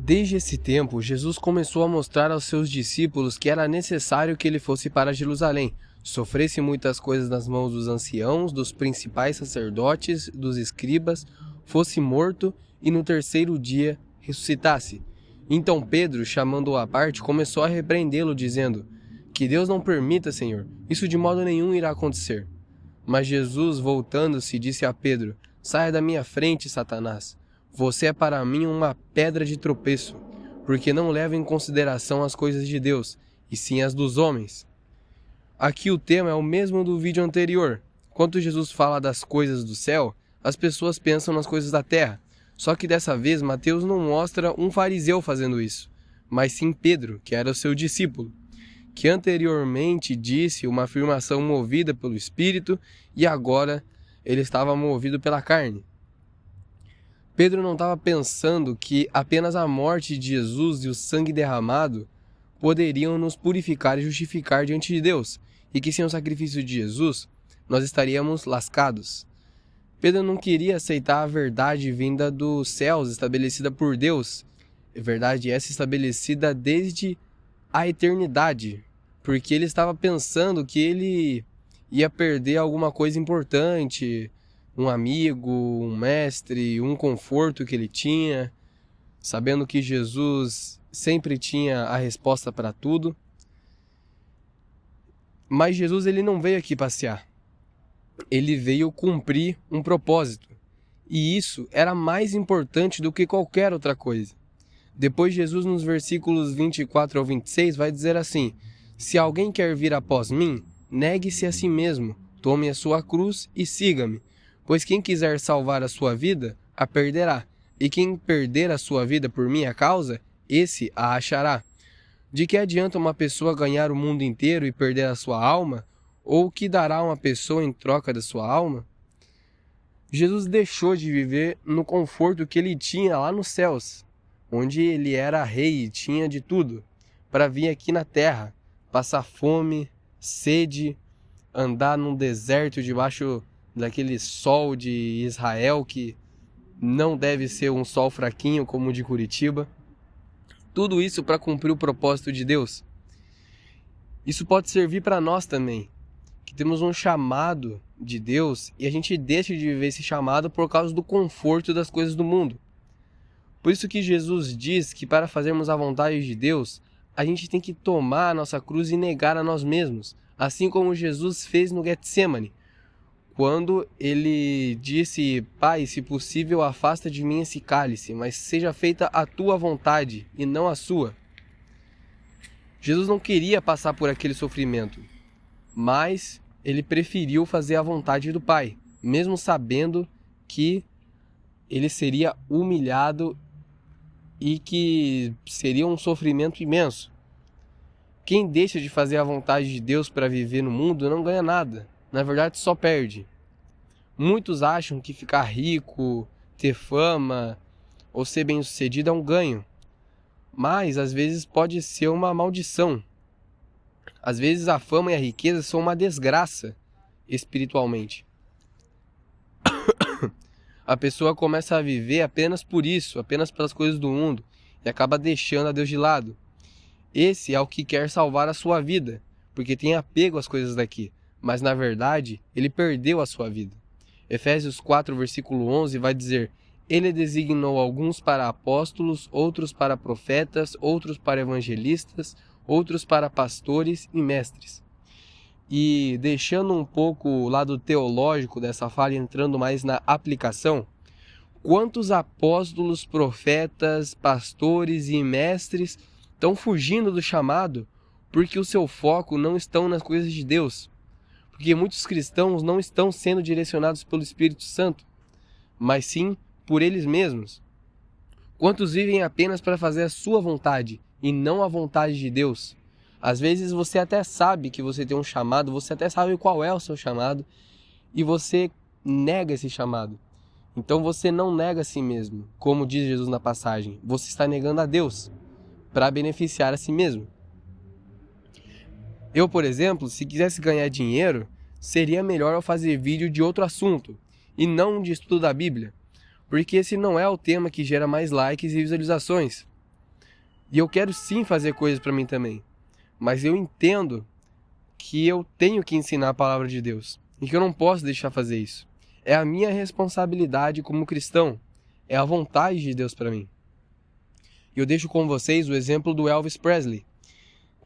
Desde esse tempo, Jesus começou a mostrar aos seus discípulos que era necessário que ele fosse para Jerusalém, sofresse muitas coisas nas mãos dos anciãos, dos principais sacerdotes, dos escribas, fosse morto e no terceiro dia ressuscitasse. Então Pedro, chamando-o à parte, começou a repreendê-lo, dizendo: "Que Deus não permita, Senhor, isso de modo nenhum irá acontecer." Mas Jesus, voltando-se, disse a Pedro: "Saia da minha frente, Satanás. Você é para mim uma pedra de tropeço, porque não leva em consideração as coisas de Deus, e sim as dos homens." Aqui o tema é o mesmo do vídeo anterior. Quando Jesus fala das coisas do céu, as pessoas pensam nas coisas da terra. Só que dessa vez Mateus não mostra um fariseu fazendo isso, mas sim Pedro, que era o seu discípulo, que anteriormente disse uma afirmação movida pelo Espírito e agora ele estava movido pela carne. Pedro não estava pensando que apenas a morte de Jesus e o sangue derramado poderiam nos purificar e justificar diante de Deus, e que sem o sacrifício de Jesus nós estaríamos lascados. Pedro não queria aceitar a verdade vinda dos céus, estabelecida por Deus, verdade essa estabelecida desde a eternidade, porque ele estava pensando que ele ia perder alguma coisa importante, um amigo, um mestre, um conforto que ele tinha, sabendo que Jesus sempre tinha a resposta para tudo. Mas Jesus ele não veio aqui passear. Ele veio cumprir um propósito. E isso era mais importante do que qualquer outra coisa. Depois Jesus, nos versículos 24 ao 26, vai dizer assim: "Se alguém quer vir após mim, negue-se a si mesmo, tome a sua cruz e siga-me. Pois quem quiser salvar a sua vida, a perderá. E quem perder a sua vida por minha causa, esse a achará. De que adianta uma pessoa ganhar o mundo inteiro e perder a sua alma? Ou o que dará uma pessoa em troca da sua alma?" Jesus deixou de viver no conforto que ele tinha lá nos céus, onde ele era rei e tinha de tudo, para vir aqui na terra, passar fome, sede, andar num deserto debaixo daquele sol de Israel que não deve ser um sol fraquinho como o de Curitiba. Tudo isso para cumprir o propósito de Deus. Isso pode servir para nós também, que temos um chamado de Deus e a gente deixa de viver esse chamado por causa do conforto das coisas do mundo. Por isso que Jesus diz que para fazermos a vontade de Deus, a gente tem que tomar a nossa cruz e negar a nós mesmos, assim como Jesus fez no Getsemane, quando ele disse: "Pai, se possível, afasta de mim esse cálice, mas seja feita a tua vontade e não a sua." Jesus não queria passar por aquele sofrimento, mas ele preferiu fazer a vontade do Pai, mesmo sabendo que ele seria humilhado e que seria um sofrimento imenso. Quem deixa de fazer a vontade de Deus para viver no mundo não ganha nada, na verdade só perde. Muitos acham que ficar rico, ter fama ou ser bem-sucedido é um ganho, mas às vezes pode ser uma maldição. Às vezes a fama e a riqueza são uma desgraça espiritualmente. A pessoa começa a viver apenas por isso, apenas pelas coisas do mundo, e acaba deixando a Deus de lado. Esse é o que quer salvar a sua vida, porque tem apego às coisas daqui, mas na verdade ele perdeu a sua vida. Efésios 4, versículo 11 vai dizer: "Ele designou alguns para apóstolos, outros para profetas, outros para evangelistas, outros para pastores e mestres." E deixando um pouco o lado teológico dessa fala e entrando mais na aplicação, quantos apóstolos, profetas, pastores e mestres estão fugindo do chamado porque o seu foco não estão nas coisas de Deus? Porque muitos cristãos não estão sendo direcionados pelo Espírito Santo, mas sim por eles mesmos. Quantos vivem apenas para fazer a sua vontade e não a vontade de Deus? Às vezes você até sabe que você tem um chamado, você até sabe qual é o seu chamado e você nega esse chamado. Então você não nega a si mesmo, como diz Jesus na passagem, você está negando a Deus para beneficiar a si mesmo. Eu, por exemplo, se quisesse ganhar dinheiro, seria melhor eu fazer vídeo de outro assunto e não de estudo da Bíblia, porque esse não é o tema que gera mais likes e visualizações. E eu quero sim fazer coisas para mim também. Mas eu entendo que eu tenho que ensinar a palavra de Deus e que eu não posso deixar fazer isso. É a minha responsabilidade como cristão. É a vontade de Deus para mim. Eu deixo com vocês o exemplo do Elvis Presley,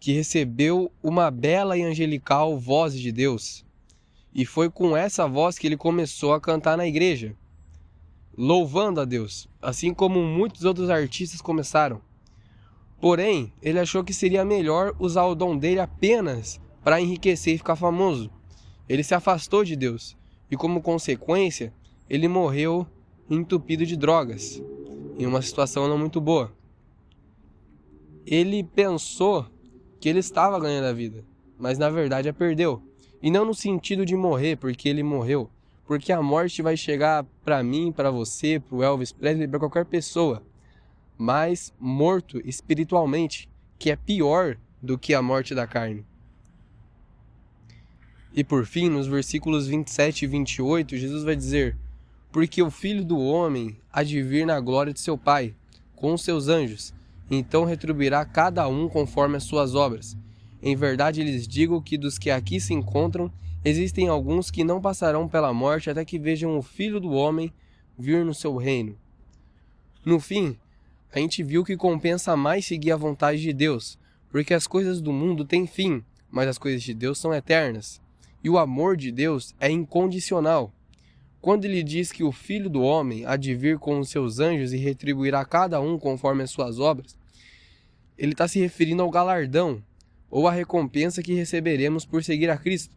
que recebeu uma bela e angelical voz de Deus. E foi com essa voz que ele começou a cantar na igreja, louvando a Deus, assim como muitos outros artistas começaram. Porém, ele achou que seria melhor usar o dom dele apenas para enriquecer e ficar famoso. Ele se afastou de Deus e, como consequência, ele morreu entupido de drogas, em uma situação não muito boa. Ele pensou que ele estava ganhando a vida, mas na verdade a perdeu. E não no sentido de morrer porque ele morreu, porque a morte vai chegar para mim, para você, para o Elvis Presley, para qualquer pessoa, mas morto espiritualmente, que é pior do que a morte da carne. E por fim, nos versículos 27 e 28, Jesus vai dizer: porque o Filho do Homem há de vir na glória de seu Pai, com os seus anjos, então retribuirá cada um conforme as suas obras. Em verdade lhes digo que dos que aqui se encontram, existem alguns que não passarão pela morte até que vejam o Filho do Homem vir no seu reino. No fim, a gente viu que compensa mais seguir a vontade de Deus, porque as coisas do mundo têm fim, mas as coisas de Deus são eternas. E o amor de Deus é incondicional. Quando ele diz que o Filho do Homem há de vir com os seus anjos e retribuirá cada um conforme as suas obras, ele está se referindo ao galardão, ou à recompensa que receberemos por seguir a Cristo.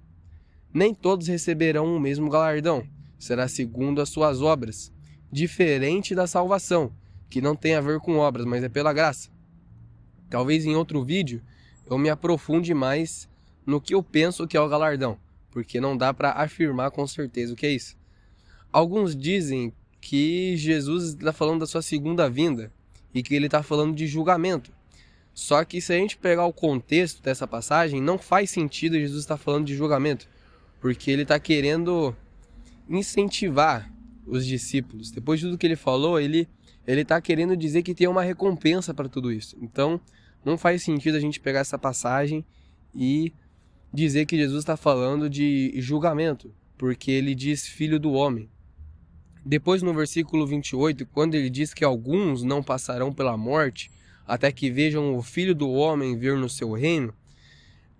Nem todos receberão o mesmo galardão, será segundo as suas obras, diferente da salvação, que não tem a ver com obras, mas é pela graça. Talvez em outro vídeo eu me aprofunde mais no que eu penso que é o galardão, porque não dá para afirmar com certeza o que é isso. Alguns dizem que Jesus está falando da sua segunda vinda e que ele está falando de julgamento. Só que se a gente pegar o contexto dessa passagem, não faz sentido Jesus estar falando de julgamento, porque ele está querendo incentivar os discípulos. Depois de tudo que ele falou, ele está querendo dizer que tem uma recompensa para tudo isso. Então, não faz sentido a gente pegar essa passagem e dizer que Jesus está falando de julgamento, porque ele diz Filho do Homem. Depois, no versículo 28, quando ele diz que alguns não passarão pela morte até que vejam o Filho do Homem vir no seu reino,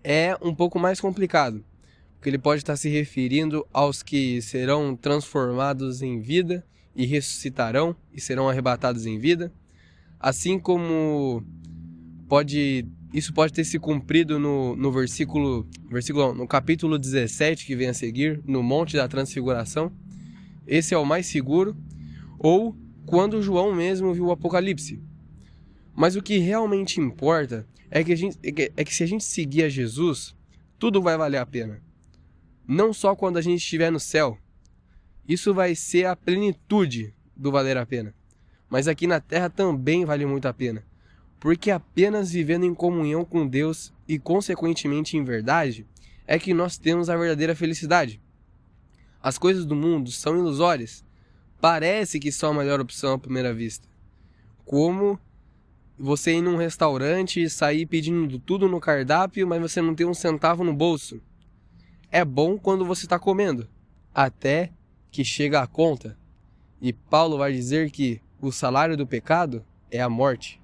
é um pouco mais complicado, porque ele pode estar se referindo aos que serão transformados em vida e ressuscitarão e serão arrebatados em vida, assim como isso pode ter se cumprido no capítulo 17 que vem a seguir, no Monte da Transfiguração. Esse é o mais seguro, ou quando João mesmo viu o Apocalipse. Mas o que realmente importa é que se a gente seguir a Jesus, tudo vai valer a pena. Não só quando a gente estiver no céu. Isso vai ser a plenitude do valer a pena. Mas aqui na terra também vale muito a pena. Porque apenas vivendo em comunhão com Deus e consequentemente em verdade, é que nós temos a verdadeira felicidade. As coisas do mundo são ilusórias. Parece que são a melhor opção à primeira vista. Como você ir num restaurante e sair pedindo tudo no cardápio, mas você não tem um centavo no bolso. É bom quando você está comendo, até que chega a conta. E Paulo vai dizer que o salário do pecado é a morte.